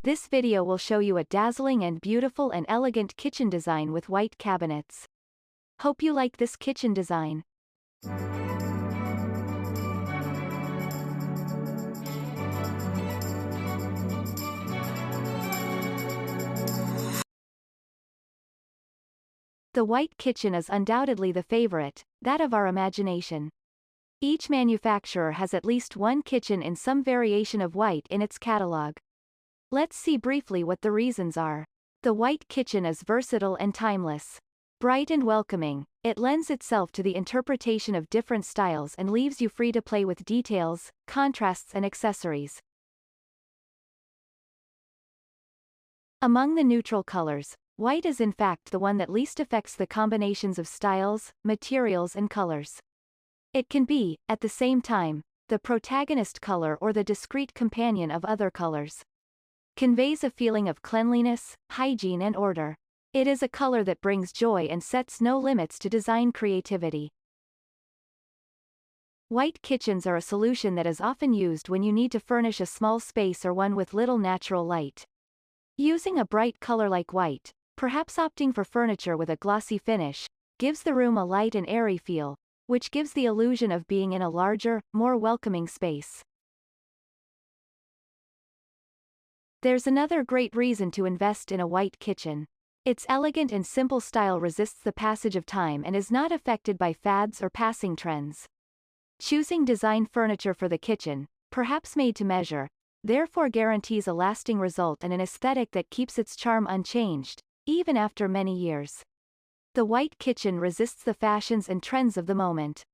This video will show you a dazzling and beautiful and elegant kitchen design with white cabinets. Hope you like this kitchen design. The white kitchen is undoubtedly the favorite, that of our imagination. Each manufacturer has at least one kitchen in some variation of white in its catalog. Let's see briefly what the reasons are. The white kitchen is versatile and timeless. Bright and welcoming, it lends itself to the interpretation of different styles and leaves you free to play with details, contrasts and accessories. Among the neutral colors, white is in fact the one that least affects the combinations of styles, materials and colors. It can be, at the same time, the protagonist color or the discreet companion of other colors. Conveys a feeling of cleanliness, hygiene and order. It is a color that brings joy and sets no limits to design creativity. White kitchens are a solution that is often used when you need to furnish a small space or one with little natural light. Using a bright color like white, perhaps opting for furniture with a glossy finish, gives the room a light and airy feel, which gives the illusion of being in a larger, more welcoming space. There's another great reason to invest in a white kitchen. Its elegant and simple style resists the passage of time and is not affected by fads or passing trends. Choosing design furniture for the kitchen, perhaps made to measure, therefore guarantees a lasting result and an aesthetic that keeps its charm unchanged, even after many years. The white kitchen resists the fashions and trends of the moment.